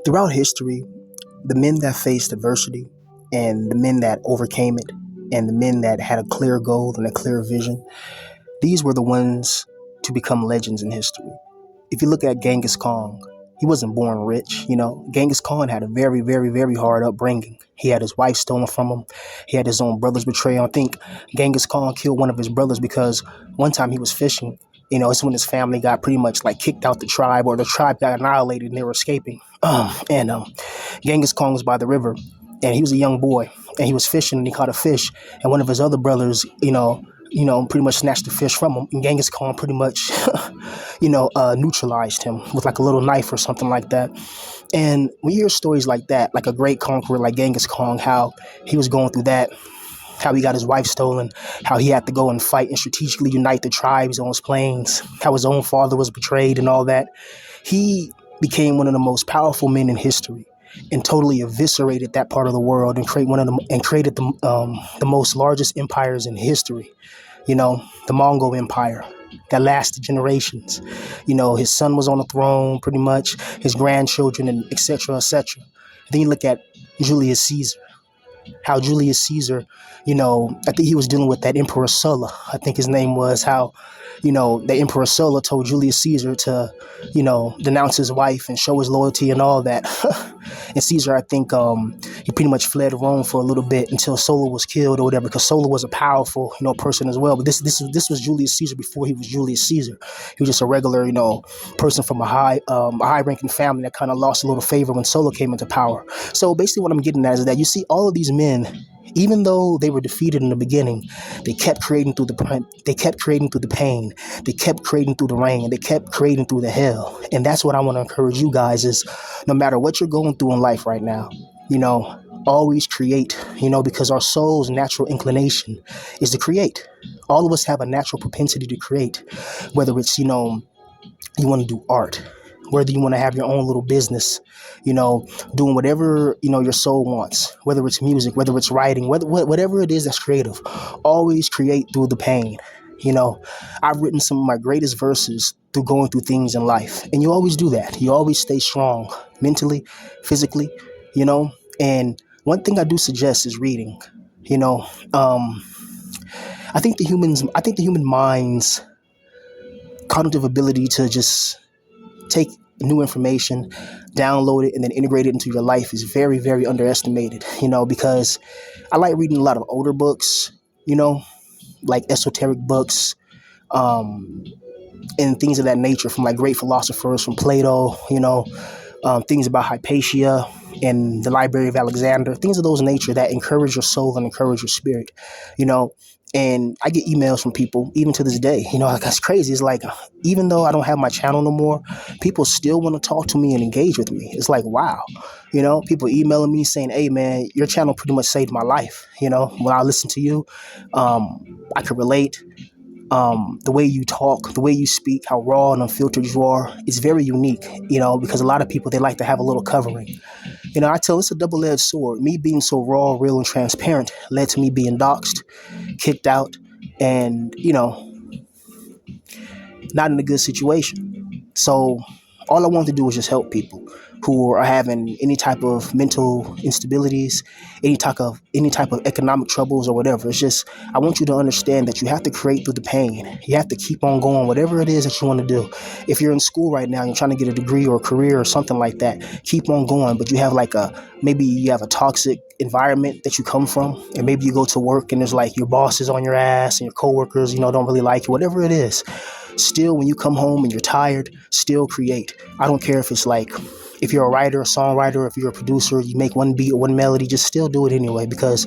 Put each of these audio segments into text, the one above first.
Throughout history, the men that faced adversity and the men that overcame it and the men that had a clear goal and a clear vision, these were the ones to become legends in history. If you look at Genghis Khan, he wasn't born rich. Genghis Khan had a very, very, very hard upbringing. He had his wife stolen from him. He had his own brothers betrayed. I think Genghis Khan killed one of his brothers because one time he was fishing. It's when his family got pretty much like kicked out the tribe, or the tribe got annihilated and they were escaping. And Genghis Khan was by the river, and he was a young boy, and he was fishing, and he caught a fish, and one of his other brothers, pretty much snatched the fish from him, and Genghis Khan pretty much, neutralized him with like a little knife or something like that. And we hear stories like that, like a great conqueror like Genghis Khan, how he was going through that, how he got his wife stolen, how he had to go and fight and strategically unite the tribes on his plains, how his own father was betrayed and all that. He became one of the most powerful men in history and totally eviscerated that part of the world and created the most largest empires in history. The Mongol Empire that lasted generations. His son was on the throne, pretty much, his grandchildren, and et cetera, et cetera. Then you look at Julius Caesar. How Julius Caesar, I think he was dealing with that Emperor Sulla. I think his name was how, the Emperor Sulla told Julius Caesar to, denounce his wife and show his loyalty and all that. And Caesar, I think, he pretty much fled Rome for a little bit until Sulla was killed or whatever, because Sulla was a powerful, person as well. But this was Julius Caesar before he was Julius Caesar. He was just a regular, person from a high-ranking family that kind of lost a little favor when Sulla came into power. So basically what I'm getting at is that you see all of these men, even though they were defeated in the beginning, they kept creating through the pain, they kept creating through the rain, they kept creating through the hell. And that's what I want to encourage you guys is, no matter what you're going through in life right now, always create, because our soul's natural inclination is to create. All of us have a natural propensity to create, whether it's, you want to do art, whether you want to have your own little business, doing whatever, your soul wants, whether it's music, whether it's writing, whatever it is that's creative, always create through the pain. I've written some of my greatest verses through going through things in life. And you always do that. You always stay strong mentally, physically, and one thing I do suggest is reading. I think the human mind's cognitive ability to just take new information, download it, and then integrate it into your life is very, very underestimated, because I like reading a lot of older books, like esoteric books, and things of that nature from like great philosophers, from Plato, things about Hypatia and the Library of Alexander, things of those nature that encourage your soul and encourage your spirit, And I get emails from people even to this day, like, that's crazy. It's like, even though I don't have my channel no more, people still want to talk to me and engage with me. It's like, wow, people emailing me saying, hey man, your channel pretty much saved my life. When I listen to you, I could relate. The way you talk, the way you speak, how raw and unfiltered you are, it's very unique, because a lot of people, they like to have a little covering. I tell it's a double-edged sword. Me being so raw, real, and transparent led to me being doxxed, kicked out, and, not in a good situation. So all I want to do is just help people who are having any type of mental instabilities, any type of economic troubles or whatever. It's just, I want you to understand that you have to create through the pain. You have to keep on going, whatever it is that you want to do. If you're in school right now, you're trying to get a degree or a career or something like that, keep on going. But you have maybe you have a toxic environment that you come from, and maybe you go to work and there's like your boss is on your ass and your coworkers, don't really like you, whatever it is. Still, when you come home and you're tired, still create. I don't care if it's like, if you're a writer, a songwriter, if you're a producer, you make one beat or one melody, just still do it anyway. Because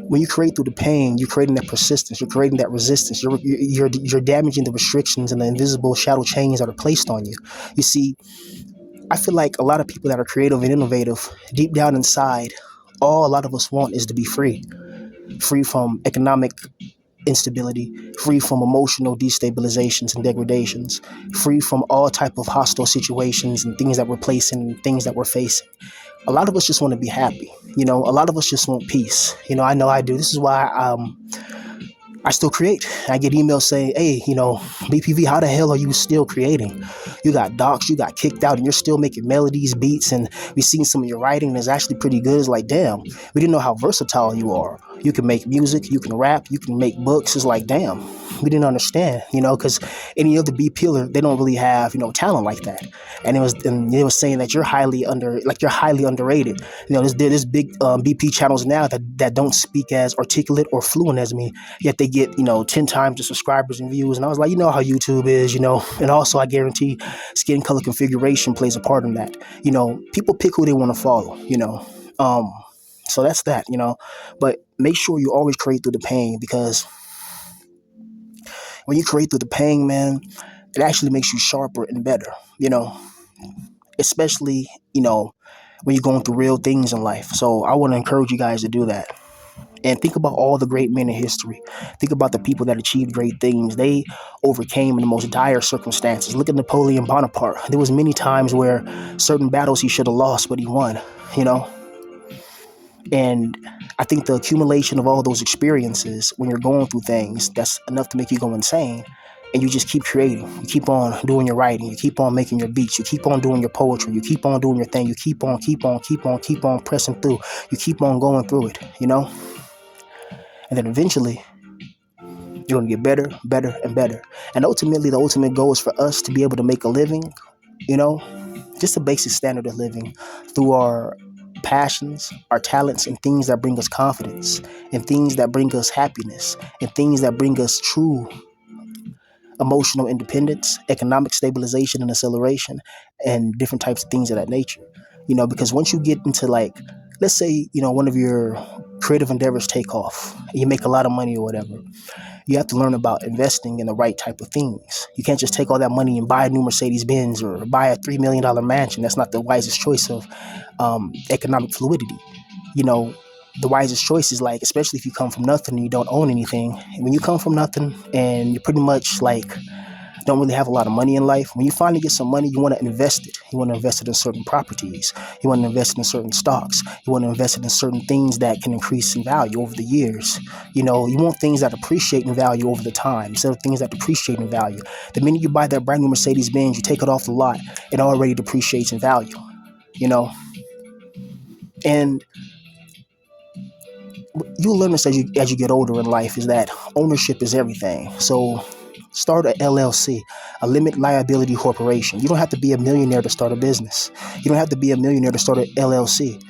when you create through the pain, you're creating that persistence, you're creating that resistance, you're damaging the restrictions and the invisible shadow chains that are placed on you. You see, I feel like a lot of people that are creative and innovative, deep down inside, all a lot of us want is to be free from economic instability, free from emotional destabilizations and degradations, free from all type of hostile situations and things that we're placing and things that we're facing. A lot of us just want to be happy. A lot of us just want peace. I know I do. This is why I still create. I get emails saying, hey, BPV, how the hell are you still creating? You got docs, you got kicked out, and you're still making melodies, beats, and we've seen some of your writing that's actually pretty good. It's like, damn, we didn't know how versatile you are. You can make music, you can rap, you can make books. It's like, damn, we didn't understand, because any other B pillar, they don't really have, talent like that. And it was saying that you're highly underrated. There's big BP channels now that don't speak as articulate or fluent as me, yet they get 10 times the subscribers and views. And I was like, how YouTube is, and also I guarantee skin color configuration plays a part in that. People pick who they want to follow. um so that's that. But make sure you always create through the pain, because when you create through the pain, man, it actually makes you sharper and better. Especially when you're going through real things in life. So I want to encourage you guys to do that. And think about all the great men in history. Think about the people that achieved great things. They overcame in the most dire circumstances. Look at Napoleon Bonaparte. There was many times where certain battles he should have lost, but he won. You know, and I think the accumulation of all those experiences when you're going through things, that's enough to make you go insane. And you just keep creating. You keep on doing your writing. You keep on making your beats. You keep on doing your poetry. You keep on doing your thing. You keep on pressing through. You keep on going through it. And then eventually, you're going to get better, better, and better. And ultimately, the ultimate goal is for us to be able to make a living, you know, just a basic standard of living through our passions, our talents, and things that bring us confidence, and things that bring us happiness, and things that bring us true emotional independence, economic stabilization and acceleration, and different types of things of that nature. Because once you get into, like, let's say, one of your creative endeavors take off, you make a lot of money or whatever, you have to learn about investing in the right type of things. You can't just take all that money and buy a new Mercedes Benz or buy a $3 million mansion. That's not the wisest choice of economic fluidity. The wisest choice is, like, especially if you come from nothing and you don't own anything. And when you come from nothing and you're pretty much like don't really have a lot of money in life, when you finally get some money, you want to invest it. You want to invest it in certain properties. You want to invest it in certain stocks. You want to invest it in certain things that can increase in value over the years. You want things that appreciate in value over the time instead of things that depreciate in value. The minute you buy that brand new Mercedes Benz, you take it off the lot, it already depreciates in value. And you'll learn this as you get older in life, is that ownership is everything. So start a LLC, a limited liability corporation. You don't have to be a millionaire to start a business. You don't have to be a millionaire to start an LLC.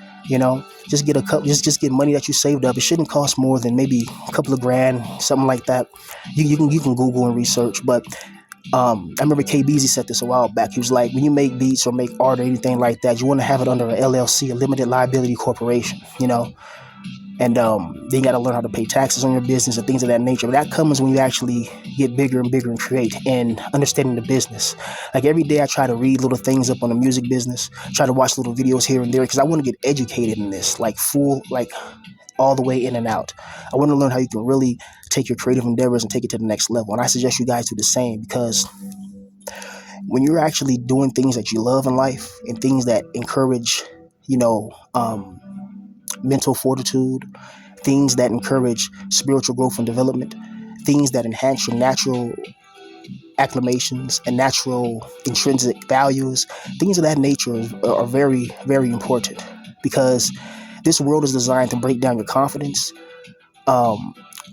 Just get just get money that you saved up. It shouldn't cost more than maybe a couple of grand, something like that. You can Google and research, but I remember KBZ said this a while back. He was like, when you make beats or make art or anything like that, you want to have it under an LLC, a limited liability corporation. And then you got to learn how to pay taxes on your business and things of that nature. But that comes when you actually get bigger and bigger and create and understanding the business. Like, every day I try to read little things up on the music business, try to watch little videos here and there, because I want to get educated in this, like all the way in and out. I want to learn how you can really take your creative endeavors and take it to the next level. And I suggest you guys do the same, because when you're actually doing things that you love in life and things that encourage, mental fortitude, things that encourage spiritual growth and development, things that enhance your natural acclamations and natural intrinsic values, things of that nature are very, very important, because this world is designed to break down your confidence,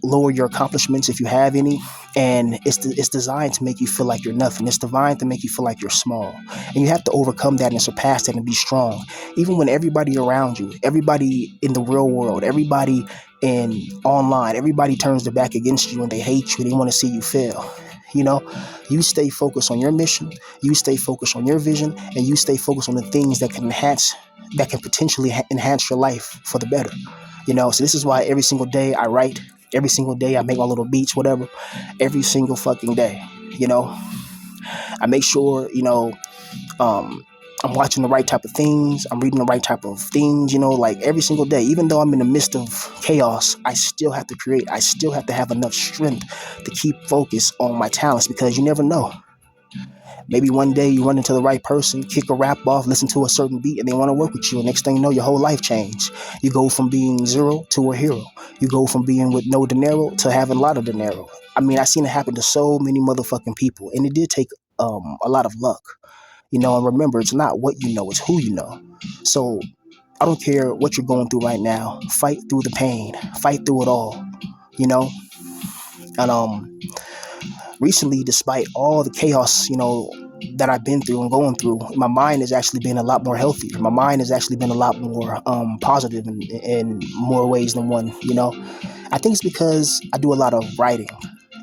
lower your accomplishments if you have any, and it's designed to make you feel like you're nothing. It's designed to make you feel like you're small, and you have to overcome that and surpass that and be strong, even when everybody around you, everybody in the real world, everybody in online, everybody turns their back against you and they hate you. They want to see you fail. You stay focused on your mission, you stay focused on your vision, and you stay focused on the things that can potentially enhance your life for the better. So this is why every single day I write, every single day I make my little beats, whatever, every single fucking day. I make sure, I'm watching the right type of things, I'm reading the right type of things, like every single day. Even though I'm in the midst of chaos, I still have to create. I still have to have enough strength to keep focus on my talents, because you never know. Maybe one day you run into the right person, kick a rap off, listen to a certain beat, and they want to work with you. And next thing you know, your whole life changed. You go from being zero to a hero. You go from being with no dinero to having a lot of dinero. I mean, I seen it happen to so many motherfucking people, and it did take a lot of luck. And remember, it's not what you know, it's who you know. So I don't care what you're going through right now. Fight through the pain. Fight through it all. You know. And recently, despite all the chaos, that I've been through and going through, my mind has actually been a lot more healthier. My mind has actually been a lot more positive in more ways than one. I think it's because I do a lot of writing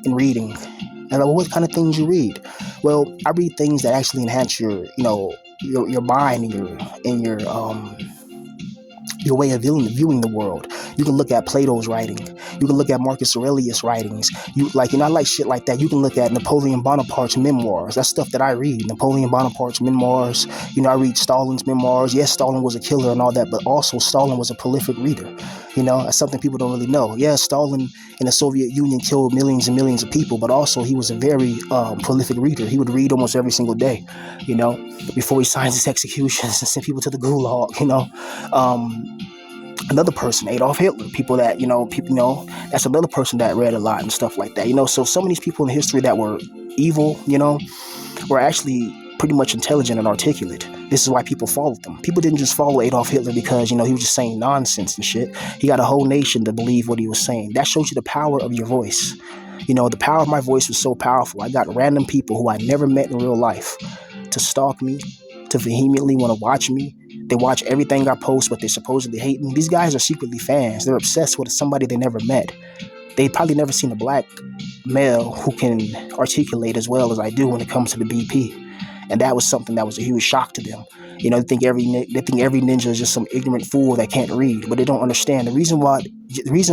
and reading. And what kind of things you read? Well, I read things that actually enhance your mind and your way of viewing the world. You can look at Plato's writing. You can look at Marcus Aurelius' writings. I like shit like that. You can look at Napoleon Bonaparte's memoirs. That's stuff that I read. Napoleon Bonaparte's memoirs. I read Stalin's memoirs. Yes, Stalin was a killer and all that, but also Stalin was a prolific reader. That's something people don't really know. Yeah, Stalin in the Soviet Union killed millions and millions of people, but also he was a very prolific reader. He would read almost every single day, before he signs his executions and sent people to the gulag, Another person, Adolf Hitler, that's another person that read a lot and stuff like that, So some of these people in history that were evil, were actually pretty much intelligent and articulate. This is why people followed them. People didn't just follow Adolf Hitler because, he was just saying nonsense and shit. He got a whole nation to believe what he was saying. That shows you the power of your voice. The power of my voice was so powerful. I got random people who I never met in real life to stalk me, to vehemently want to watch me. They watch everything I post, but they supposedly hate me. These guys are secretly fans. They're obsessed with somebody they never met. They probably never seen a black male who can articulate as well as I do when it comes to the BP. And that was something that was a huge shock to them. They think every ninja is just some ignorant fool that can't read, but they don't understand. The reason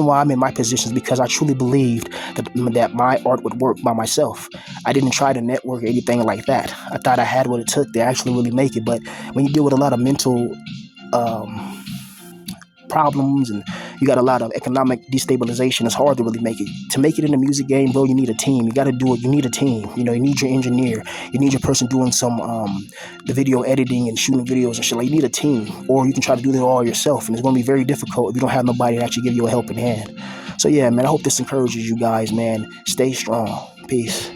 why I'm in my position is because I truly believed that my art would work by myself. I didn't try to network or anything like that. I thought I had what it took to actually really make it. But when you deal with a lot of mental problems and you got a lot of economic destabilization, it's hard to really make it. To make it in the music game, bro, you need a team. You got to do it. You need a team. You need your engineer. You need your person doing some the video editing and shooting videos and shit. Like, you need a team, or you can try to do it all yourself, and it's going to be very difficult if you don't have nobody to actually give you a helping hand. So yeah, man, I hope this encourages you guys, man. Stay strong. Peace.